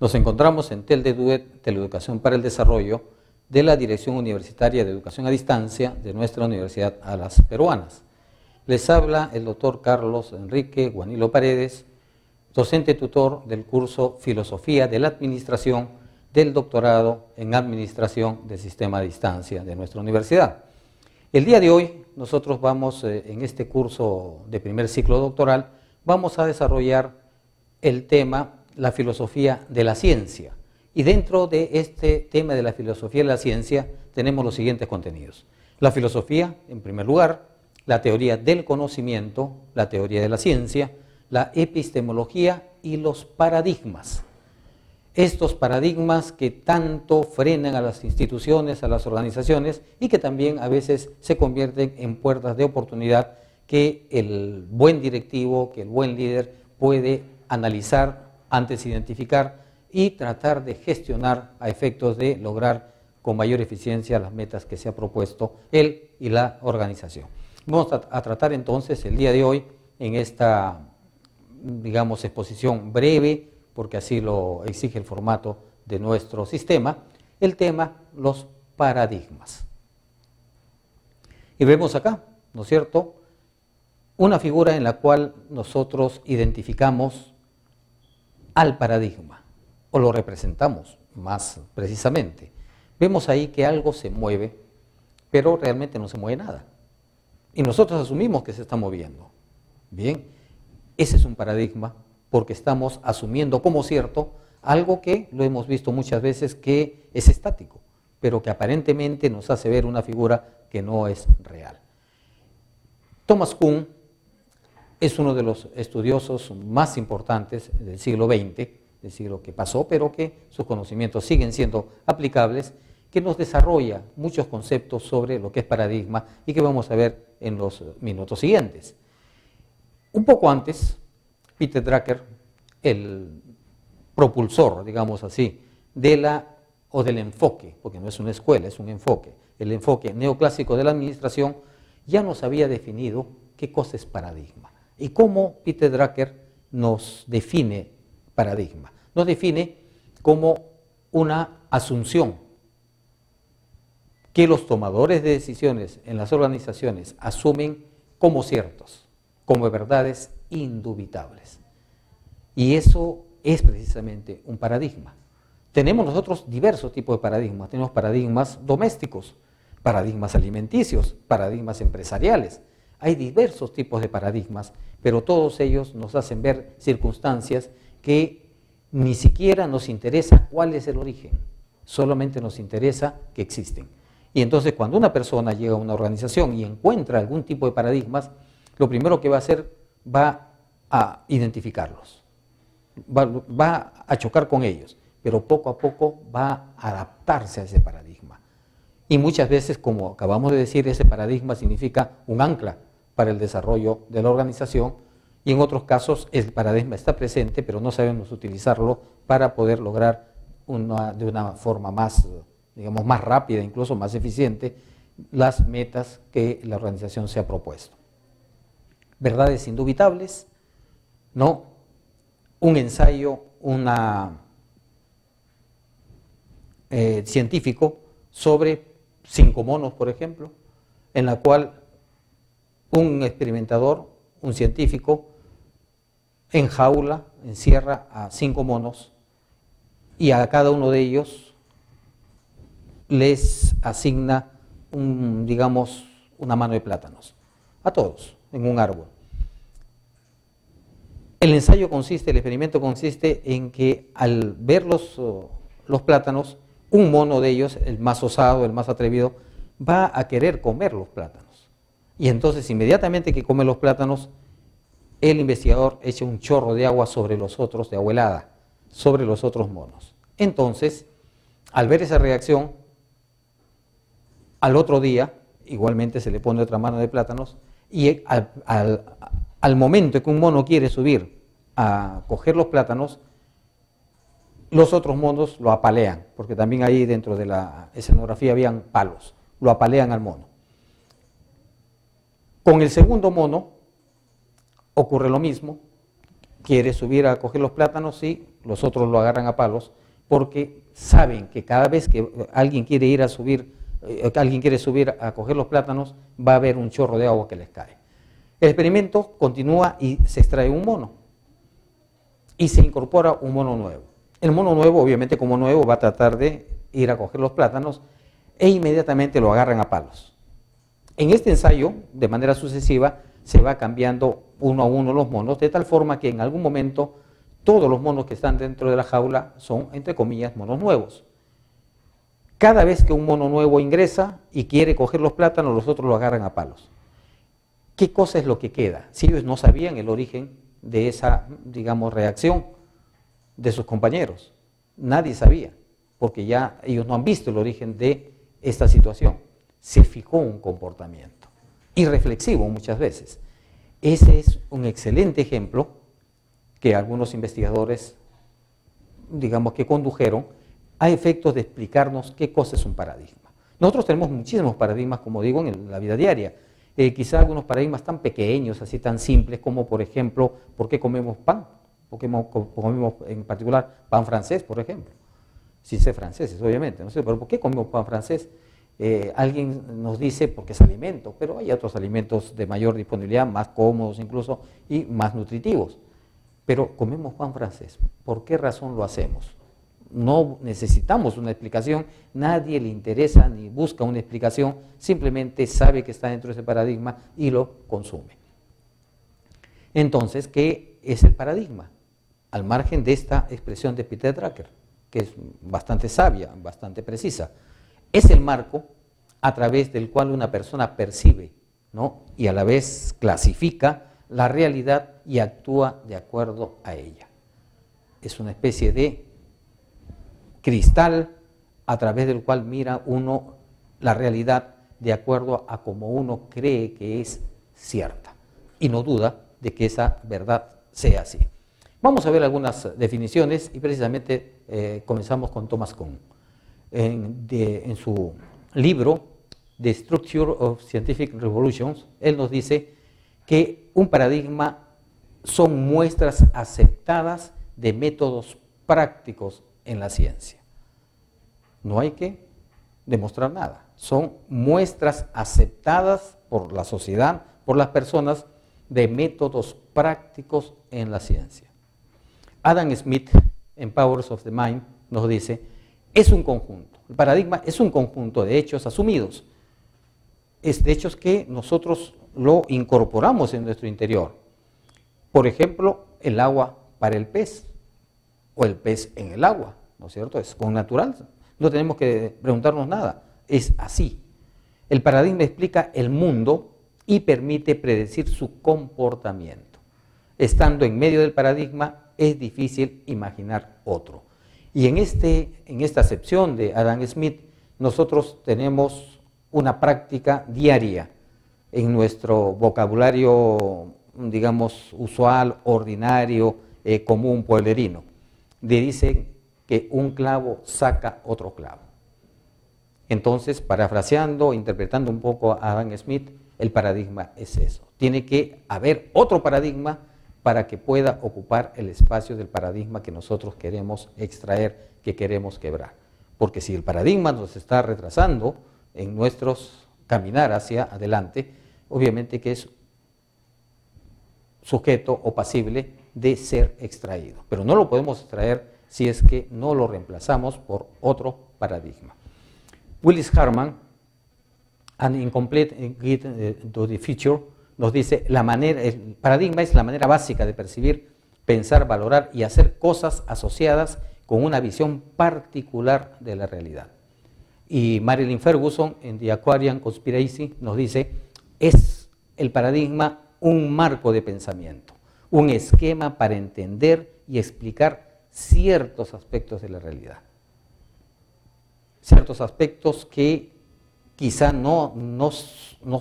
Nos encontramos en TEL-DEDUET, Teleeducación para el Desarrollo, de la Dirección Universitaria de Educación a Distancia de nuestra Universidad Alas Peruanas. Les habla el doctor Carlos Enrique Guanilo Paredes, docente tutor del curso Filosofía de la Administración del doctorado en Administración del Sistema a Distancia de nuestra universidad. El día de hoy nosotros vamos, en este curso de primer ciclo doctoral, vamos a desarrollar el tema la filosofía de la ciencia. Y dentro de este tema de la filosofía de la ciencia tenemos los siguientes contenidos. La filosofía, en primer lugar, la teoría del conocimiento, la teoría de la ciencia, la epistemología y los paradigmas. Estos paradigmas que tanto frenan a las instituciones, a las organizaciones y que también a veces se convierten en puertas de oportunidad que el buen directivo, que el buen líder puede analizar, antes identificar y tratar de gestionar a efectos de lograr con mayor eficiencia las metas que se ha propuesto él y la organización. Vamos a tratar entonces el día de hoy en esta, digamos, exposición breve, porque así lo exige el formato de nuestro sistema, el tema, los paradigmas. Y vemos acá, ¿no es cierto?, una figura en la cual nosotros identificamos al paradigma, o lo representamos más precisamente. Vemos ahí que algo se mueve, pero realmente no se mueve nada. Y nosotros asumimos que se está moviendo. Bien, ese es un paradigma porque estamos asumiendo como cierto algo que lo hemos visto muchas veces que es estático, pero que aparentemente nos hace ver una figura que no es real. Thomas Kuhn es uno de los estudiosos más importantes del siglo XX, del siglo que pasó, pero que sus conocimientos siguen siendo aplicables, que nos desarrolla muchos conceptos sobre lo que es paradigma y que vamos a ver en los minutos siguientes. Un poco antes, Peter Drucker, el propulsor, digamos así, del enfoque, porque no es una escuela, es un enfoque, el enfoque neoclásico de la administración, ya nos había definido qué cosa es paradigma. Y cómo Peter Drucker nos define paradigma. Nos define como una asunción que los tomadores de decisiones en las organizaciones asumen como ciertos, como verdades indubitables. Y eso es precisamente un paradigma. Tenemos nosotros diversos tipos de paradigmas. Tenemos paradigmas domésticos, paradigmas alimenticios, paradigmas empresariales. Hay diversos tipos de paradigmas, pero todos ellos nos hacen ver circunstancias que ni siquiera nos interesa cuál es el origen, solamente nos interesa que existen. Y entonces cuando una persona llega a una organización y encuentra algún tipo de paradigmas, lo primero que va a hacer va a identificarlos, va a chocar con ellos, pero poco a poco va a adaptarse a ese paradigma. Y muchas veces, como acabamos de decir, ese paradigma significa un ancla para el desarrollo de la organización, y en otros casos el paradigma está presente, pero no sabemos utilizarlo para poder lograr de una forma más, digamos, más rápida, incluso más eficiente, las metas que la organización se ha propuesto. Verdades indubitables, ¿no? Un ensayo, científico sobre 5 monos, por ejemplo, en la cual un experimentador, un científico, encierra a 5 monos y a cada uno de ellos les asigna digamos, una mano de plátanos, a todos, en un árbol. El experimento consiste en que al ver los plátanos, un mono de ellos, el más osado, el más atrevido, va a querer comer los plátanos. Y entonces, inmediatamente que come los plátanos, el investigador echa un chorro de agua sobre los otros, de agua helada, sobre los otros monos. Entonces, al ver esa reacción, al otro día, igualmente se le pone otra mano de plátanos, y al momento que un mono quiere subir a coger los plátanos, los otros monos lo apalean, porque también ahí dentro de la escenografía habían palos, lo apalean al mono. Con el segundo mono ocurre lo mismo, quiere subir a coger los plátanos y los otros lo agarran a palos, porque saben que cada vez que alguien quiere ir a subir, alguien quiere subir a coger los plátanos, va a haber un chorro de agua que les cae. El experimento continúa y se extrae un mono y se incorpora un mono nuevo. El mono nuevo, obviamente como nuevo, va a tratar de ir a coger los plátanos e inmediatamente lo agarran a palos. En este ensayo, de manera sucesiva, se va cambiando uno a uno los monos, de tal forma que en algún momento todos los monos que están dentro de la jaula son, entre comillas, monos nuevos. Cada vez que un mono nuevo ingresa y quiere coger los plátanos, los otros lo agarran a palos. ¿Qué cosa es lo que queda? Si ellos no sabían el origen de esa, digamos, reacción de sus compañeros, nadie sabía, porque ya ellos no han visto el origen de esta situación. Se fijó un comportamiento irreflexivo muchas veces. Ese es un excelente ejemplo que algunos investigadores, digamos, que condujeron a efectos de explicarnos qué cosa es un paradigma. Nosotros tenemos muchísimos paradigmas, como digo, en la vida diaria. Quizá algunos paradigmas tan pequeños, así tan simples, como por ejemplo, ¿por qué comemos pan? ¿Por qué comemos en particular pan francés, por ejemplo? Sin ser franceses, obviamente, no sé, pero ¿por qué comemos pan francés? Alguien nos dice porque es alimento, pero hay otros alimentos de mayor disponibilidad, más cómodos incluso y más nutritivos. Pero comemos pan francés, ¿por qué razón lo hacemos? No necesitamos una explicación, nadie le interesa ni busca una explicación, simplemente sabe que está dentro de ese paradigma y lo consume. Entonces, ¿qué es el paradigma? Al margen de esta expresión de Peter Drucker, que es bastante sabia, bastante precisa, es el marco a través del cual una persona percibe, ¿no?, y a la vez clasifica la realidad y actúa de acuerdo a ella. Es una especie de cristal a través del cual mira uno la realidad de acuerdo a como uno cree que es cierta y no duda de que esa verdad sea así. Vamos a ver algunas definiciones y precisamente comenzamos con Thomas Kuhn. En su libro The Structure of Scientific Revolutions, él nos dice que un paradigma son muestras aceptadas de métodos prácticos en la ciencia. No hay que demostrar nada, son muestras aceptadas por la sociedad, por las personas, de métodos prácticos en la ciencia. Adam Smith, en Powers of the Mind, nos dice, es un conjunto, el paradigma es un conjunto de hechos asumidos, es de hechos que nosotros lo incorporamos en nuestro interior. Por ejemplo, el agua para el pez, o el pez en el agua, ¿no es cierto? Es con natural, no tenemos que preguntarnos nada, es así. El paradigma explica el mundo y permite predecir su comportamiento. Estando en medio del paradigma, es difícil imaginar otro. Y en esta acepción de Adam Smith, nosotros tenemos una práctica diaria en nuestro vocabulario, digamos, usual, ordinario, común, pueblerino. Dice que un clavo saca otro clavo. Entonces, parafraseando, interpretando un poco a Adam Smith, el paradigma es eso. Tiene que haber otro paradigma para que pueda ocupar el espacio del paradigma que nosotros queremos extraer, que queremos quebrar. Porque si el paradigma nos está retrasando en nuestros caminar hacia adelante, obviamente que es sujeto o pasible de ser extraído. Pero no lo podemos extraer si es que no lo reemplazamos por otro paradigma. Willis Harman, An Incomplete Guide to the Future, nos dice, el paradigma es la manera básica de percibir, pensar, valorar y hacer cosas asociadas con una visión particular de la realidad. Y Marilyn Ferguson, en The Aquarian Conspiracy, nos dice, es el paradigma un marco de pensamiento, un esquema para entender y explicar ciertos aspectos de la realidad. Ciertos aspectos que quizá no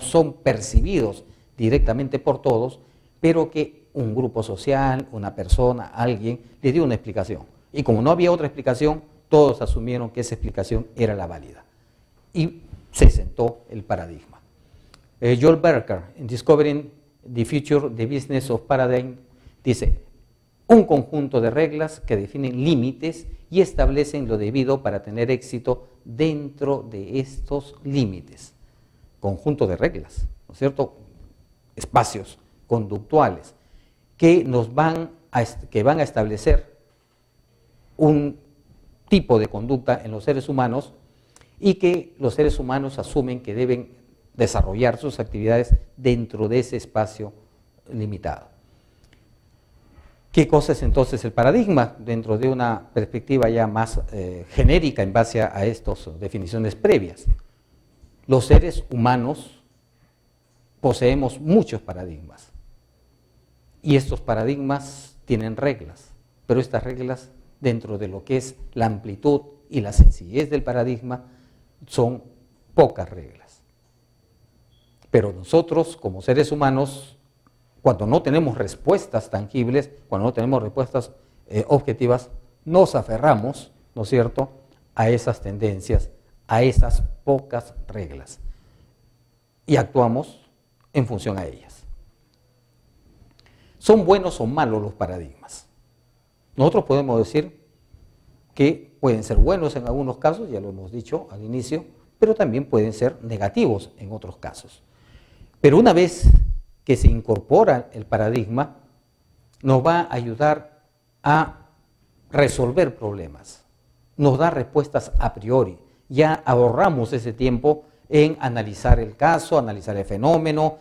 son percibidos directamente por todos, pero que un grupo social, una persona, alguien, le dio una explicación. Y como no había otra explicación, todos asumieron que esa explicación era la válida. Y se sentó el paradigma. Joel Berker, en Discovering the Future, The Business of Paradigm, dice, un conjunto de reglas que definen límites y establecen lo debido para tener éxito dentro de estos límites. Conjunto de reglas, ¿no es cierto? Espacios conductuales que van a establecer un tipo de conducta en los seres humanos y que los seres humanos asumen que deben desarrollar sus actividades dentro de ese espacio limitado. ¿Qué cosa es entonces el paradigma? Dentro de una perspectiva ya más genérica en base a estas definiciones previas. Los seres humanos poseemos muchos paradigmas y estos paradigmas tienen reglas, pero estas reglas dentro de lo que es la amplitud y la sencillez del paradigma son pocas reglas. Pero nosotros como seres humanos, cuando no tenemos respuestas tangibles, cuando no tenemos respuestas objetivas, nos aferramos, ¿no es cierto?, a esas tendencias, a esas pocas reglas y actuamos en función a ellas. ¿Son buenos o malos los paradigmas? Nosotros podemos decir que pueden ser buenos en algunos casos, ya lo hemos dicho al inicio, pero también pueden ser negativos en otros casos. Pero una vez que se incorpora el paradigma, nos va a ayudar a resolver problemas, nos da respuestas a priori. Ya ahorramos ese tiempo en analizar el caso, analizar el fenómeno,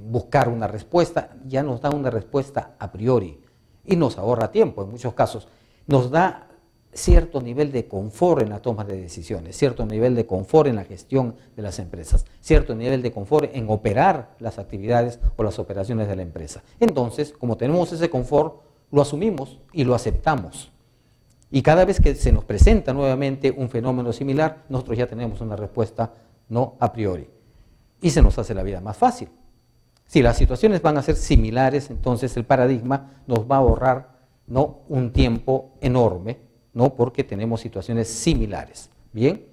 buscar una respuesta, ya nos da una respuesta a priori y nos ahorra tiempo en muchos casos. Nos da cierto nivel de confort en la toma de decisiones, cierto nivel de confort en la gestión de las empresas, cierto nivel de confort en operar las actividades o las operaciones de la empresa. Entonces, como tenemos ese confort, lo asumimos y lo aceptamos. Y cada vez que se nos presenta nuevamente un fenómeno similar, nosotros ya tenemos una respuesta no a priori. Y se nos hace la vida más fácil. Si las situaciones van a ser similares, entonces el paradigma nos va a ahorrar ¿no? un tiempo enorme, ¿no? porque tenemos situaciones similares. Bien,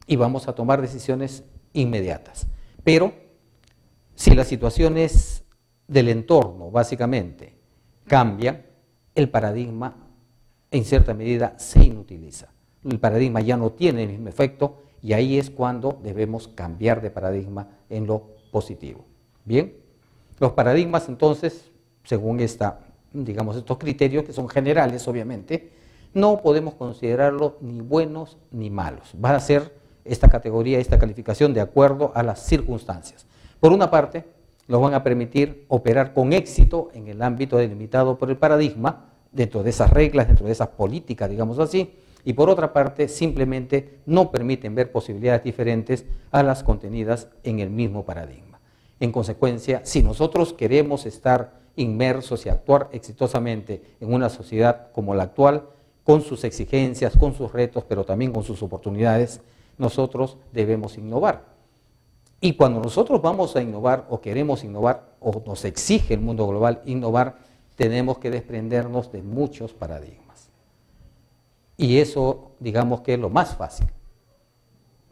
y vamos a tomar decisiones inmediatas. Pero si las situaciones del entorno, básicamente, cambian, el paradigma en cierta medida se inutiliza. El paradigma ya no tiene el mismo efecto y ahí es cuando debemos cambiar de paradigma en lo positivo. Bien, los paradigmas entonces, según estos criterios que son generales obviamente, no podemos considerarlos ni buenos ni malos. Va a ser esta categoría, esta calificación de acuerdo a las circunstancias. Por una parte, nos van a permitir operar con éxito en el ámbito delimitado por el paradigma, dentro de esas reglas, dentro de esas políticas, digamos así, y por otra parte, simplemente no permiten ver posibilidades diferentes a las contenidas en el mismo paradigma. En consecuencia, si nosotros queremos estar inmersos y actuar exitosamente en una sociedad como la actual, con sus exigencias, con sus retos, pero también con sus oportunidades, nosotros debemos innovar. Y cuando nosotros vamos a innovar o queremos innovar o nos exige el mundo global innovar, tenemos que desprendernos de muchos paradigmas. Y eso, digamos que es lo más fácil,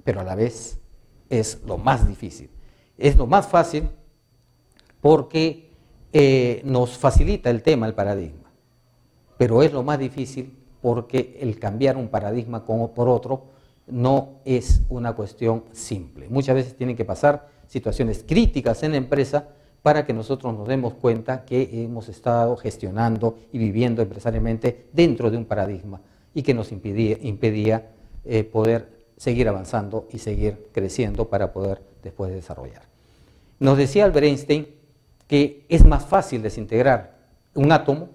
pero a la vez es lo más difícil. Es lo más fácil porque nos facilita el tema, el paradigma, pero es lo más difícil porque el cambiar un paradigma por otro no es una cuestión simple. Muchas veces tienen que pasar situaciones críticas en la empresa para que nosotros nos demos cuenta que hemos estado gestionando y viviendo empresarialmente dentro de un paradigma y que nos impedía poder seguir avanzando y seguir creciendo para poder después desarrollar. Nos decía Albert Einstein que es más fácil desintegrar un átomo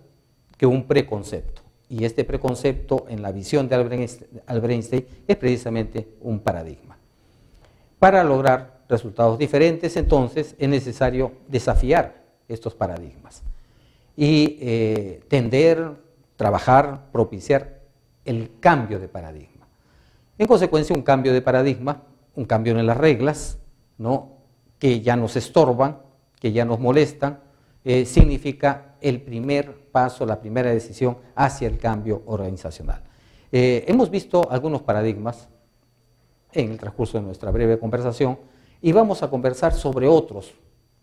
que un preconcepto. Y este preconcepto en la visión de Albert Einstein es precisamente un paradigma. Para lograr resultados diferentes, entonces, es necesario desafiar estos paradigmas y tender, trabajar, propiciar el cambio de paradigma. En consecuencia, un cambio de paradigma, un cambio en las reglas, ¿no? que ya nos estorban, que ya nos molestan, significa el primer paso, la primera decisión hacia el cambio organizacional. Hemos visto algunos paradigmas en el transcurso de nuestra breve conversación y vamos a conversar sobre otros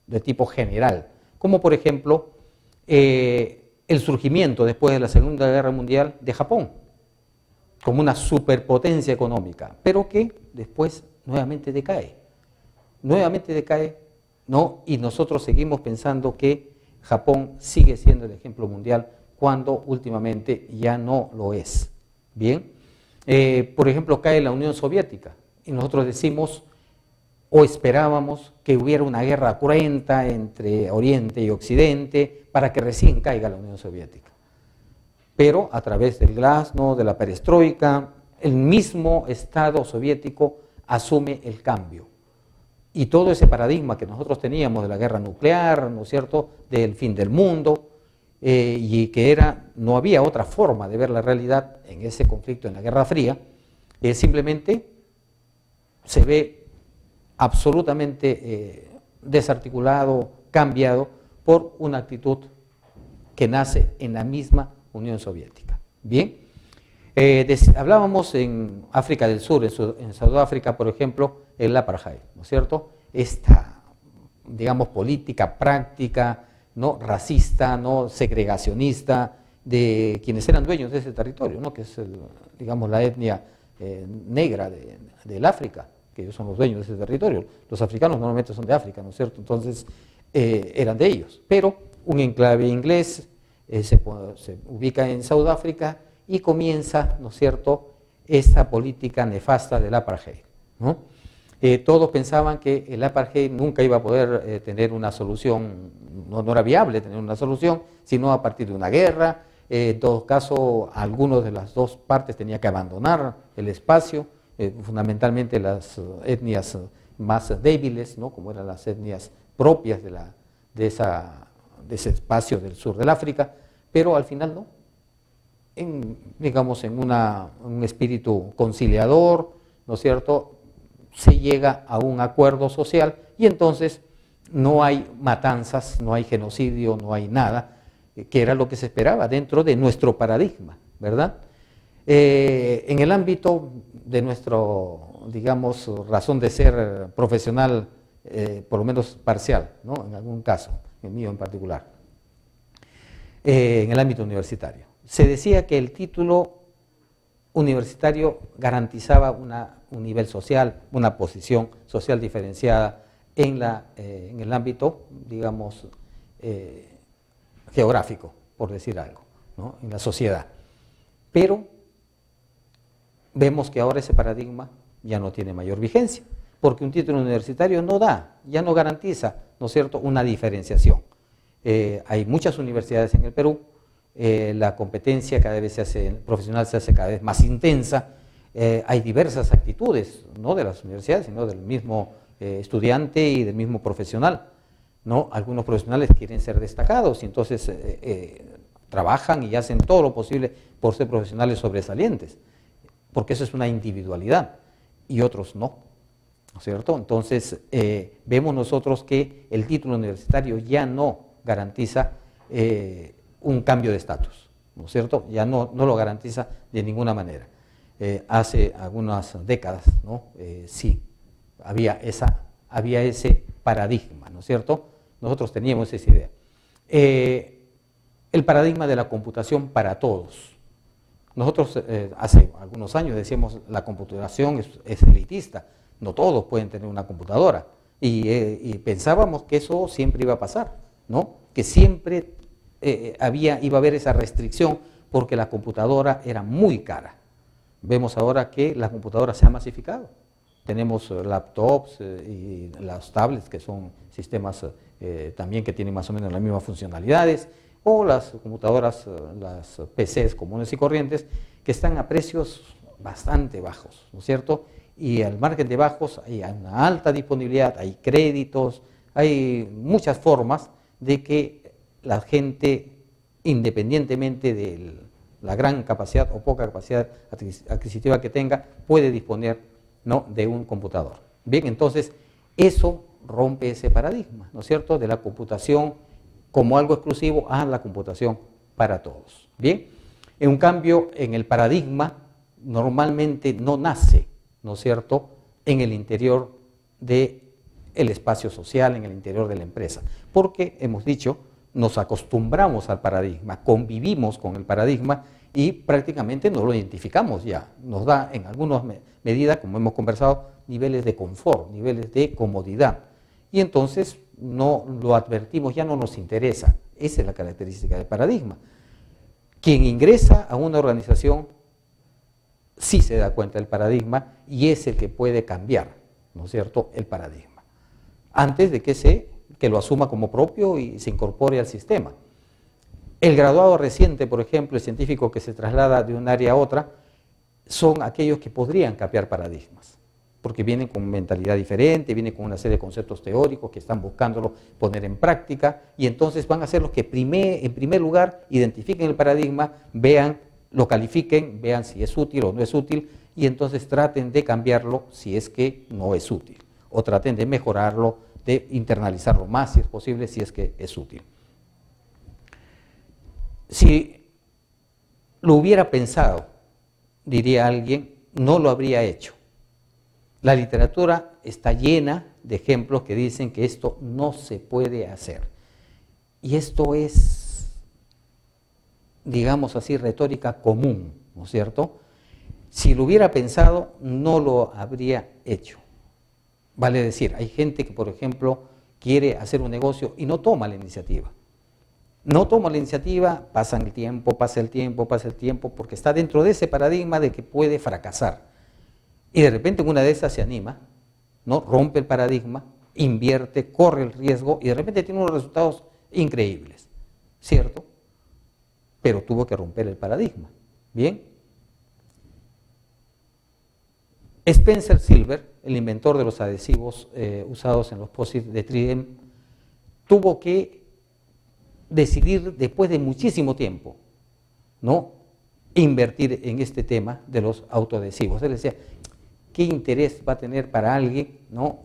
de tipo general, como por ejemplo el surgimiento después de la Segunda Guerra Mundial de Japón, como una superpotencia económica, pero que después nuevamente decae, ¿no? Y nosotros seguimos pensando que Japón sigue siendo el ejemplo mundial cuando últimamente ya no lo es. Bien, por ejemplo, cae la Unión Soviética y nosotros decimos o esperábamos que hubiera una guerra cruenta entre Oriente y Occidente para que recién caiga la Unión Soviética. Pero a través del glasnost, de la perestroika, el mismo Estado soviético asume el cambio. Y todo ese paradigma que nosotros teníamos de la guerra nuclear, ¿no es cierto?, del fin del mundo, y que no había otra forma de ver la realidad en ese conflicto, en la Guerra Fría, simplemente se ve absolutamente desarticulado, cambiado por una actitud que nace en la misma Unión Soviética. Bien, hablábamos en África del Sur, en Sudáfrica, por ejemplo, el apartheid, ¿no es cierto? Esta, digamos, política práctica, ¿no?, racista, ¿no?, segregacionista, de quienes eran dueños de ese territorio, ¿no?, que es, digamos, la etnia negra del África, que ellos son los dueños de ese territorio. Los africanos normalmente son de África, ¿no es cierto? Entonces, eran de ellos. Pero un enclave inglés se ubica en Sudáfrica y comienza, ¿no es cierto?, esta política nefasta del apartheid, ¿no? Todos pensaban que el apartheid nunca iba a poder tener una solución, no era viable tener una solución, sino a partir de una guerra. En todo caso, algunos de las dos partes tenían que abandonar el espacio, fundamentalmente las etnias más débiles, ¿no?, como eran las etnias propias de ese espacio del sur del África, pero al final no, digamos, en un espíritu conciliador, ¿no es cierto?, se llega a un acuerdo social y entonces no hay matanzas, no hay genocidio, no hay nada, que era lo que se esperaba dentro de nuestro paradigma, ¿verdad? En el ámbito de nuestro, digamos, razón de ser profesional, por lo menos parcial, ¿no?, en algún caso, el mío en particular, en el ámbito universitario, se decía que el título universitario garantizaba un nivel social, una posición social diferenciada en el ámbito, digamos, geográfico, por decir algo, ¿no?, en la sociedad. Pero vemos que ahora ese paradigma ya no tiene mayor vigencia, porque un título universitario ya no garantiza, ¿no es cierto?, una diferenciación. Hay muchas universidades en el Perú, la competencia cada vez profesional se hace cada vez más intensa, hay diversas actitudes, no de las universidades, sino del mismo estudiante y del mismo profesional, ¿no? Algunos profesionales quieren ser destacados y entonces trabajan y hacen todo lo posible por ser profesionales sobresalientes, porque eso es una individualidad, y otros no, ¿no es cierto? Entonces, vemos nosotros que el título universitario ya no garantiza un cambio de estatus, ¿no es cierto? Ya no lo garantiza de ninguna manera. Hace algunas décadas, ¿no?, sí, había ese paradigma, ¿no es cierto? Nosotros teníamos esa idea. El paradigma de la computación para todos. Nosotros hace algunos años decíamos la computación es elitista, no todos pueden tener una computadora, y pensábamos que eso siempre iba a pasar, ¿no?, que siempre iba a haber esa restricción porque la computadora era muy cara. Vemos ahora que la computadora se ha masificado. Tenemos laptops y las tablets, que son sistemas también que tienen más o menos las mismas funcionalidades, o las computadoras, las PCs comunes y corrientes, que están a precios bastante bajos, ¿no es cierto? Y al margen de bajos hay una alta disponibilidad, hay créditos, hay muchas formas de que la gente, independientemente de la gran capacidad o poca capacidad adquisitiva que tenga, puede disponer, ¿no?, de un computador. Bien, entonces eso rompe ese paradigma, ¿no es cierto?, de la computación como algo exclusivo a la computación para todos. Bien, en un cambio, en el paradigma normalmente no nace, ¿no es cierto?, en el interior del espacio social, en el interior de la empresa, porque hemos dicho nos acostumbramos al paradigma, convivimos con el paradigma y prácticamente no lo identificamos ya. Nos da en algunas medidas, como hemos conversado, niveles de confort, niveles de comodidad. Y entonces no lo advertimos, ya no nos interesa. Esa es la característica del paradigma. Quien ingresa a una organización sí se da cuenta del paradigma y es el que puede cambiar, ¿no es cierto?, el paradigma, antes de que lo asuma como propio y se incorpore al sistema. El graduado reciente, por ejemplo, el científico que se traslada de un área a otra, son aquellos que podrían cambiar paradigmas, porque vienen con mentalidad diferente, vienen con una serie de conceptos teóricos que están buscándolo poner en práctica, y entonces van a ser los que en primer lugar identifiquen el paradigma, vean, lo califiquen, vean si es útil o no es útil, y entonces traten de cambiarlo si es que no es útil, o traten de mejorarlo, de internalizarlo más si es posible, si es que es útil. Si lo hubiera pensado, diría alguien, no lo habría hecho. La literatura está llena de ejemplos que dicen que esto no se puede hacer. Y esto es, digamos así, retórica común, ¿no es cierto? Si lo hubiera pensado, no lo habría hecho. Vale decir, hay gente que, por ejemplo, quiere hacer un negocio y no toma la iniciativa. No toma la iniciativa, pasa el tiempo, porque está dentro de ese paradigma de que puede fracasar. Y de repente en una de esas se anima, ¿no? Rompe el paradigma, invierte, corre el riesgo y de repente tiene unos resultados increíbles, ¿cierto? Pero tuvo que romper el paradigma, ¿bien? Spencer Silver, el inventor de los adhesivos usados en los POSIT de 3M, tuvo que decidir después de muchísimo tiempo, ¿no?, invertir en este tema de los autoadhesivos. Él decía, ¿qué interés va a tener para alguien, ¿no?,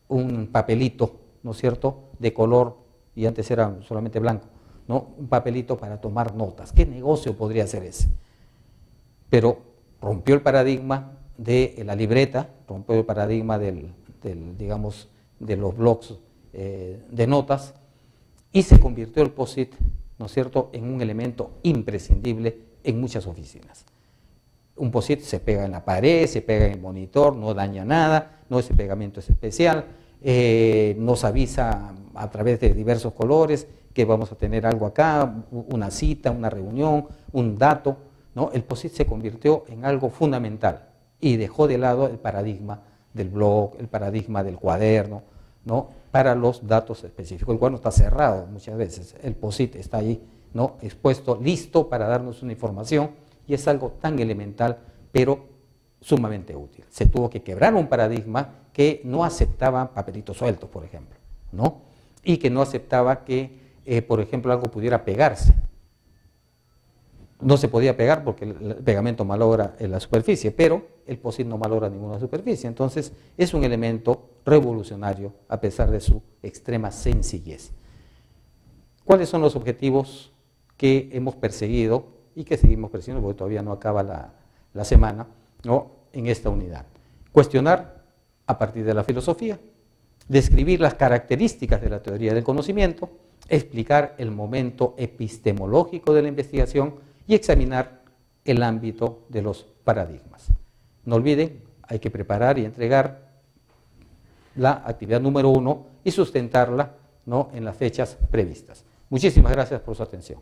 un papelito, ¿no es cierto?, de color, y antes era solamente blanco, ¿no?, un papelito para tomar notas? ¿Qué negocio podría ser ese? Pero rompió el paradigma de la libreta, rompió el paradigma digamos, de los blocs de notas, y se convirtió el POSIT, ¿no es cierto?, en un elemento imprescindible en muchas oficinas. Un POSIT se pega en la pared, se pega en el monitor, no daña nada, no, ese pegamento es especial, nos avisa a través de diversos colores que vamos a tener algo acá, una cita, una reunión, un dato, ¿no? El POSIT se convirtió en algo fundamental y dejó de lado el paradigma del blog, el paradigma del cuaderno, ¿no?, para los datos específicos. El cuaderno está cerrado muchas veces, el POSIT está ahí, ¿no?, expuesto, listo para darnos una información, y es algo tan elemental, pero sumamente útil. Se tuvo que quebrar un paradigma que no aceptaba papelitos sueltos, por ejemplo, ¿no?, y que no aceptaba que, por ejemplo, algo pudiera pegarse. No se podía pegar porque el pegamento malogra la superficie, pero el POSIT no malogra ninguna superficie. Entonces, es un elemento revolucionario a pesar de su extrema sencillez. ¿Cuáles son los objetivos que hemos perseguido y que seguimos persiguiendo, porque todavía no acaba la semana, ¿no?, en esta unidad? Cuestionar a partir de la filosofía, describir las características de la teoría del conocimiento, explicar el momento epistemológico de la investigación y examinar el ámbito de los paradigmas. No olviden, hay que preparar y entregar la actividad número 1 y sustentarla, ¿no?, en las fechas previstas. Muchísimas gracias por su atención.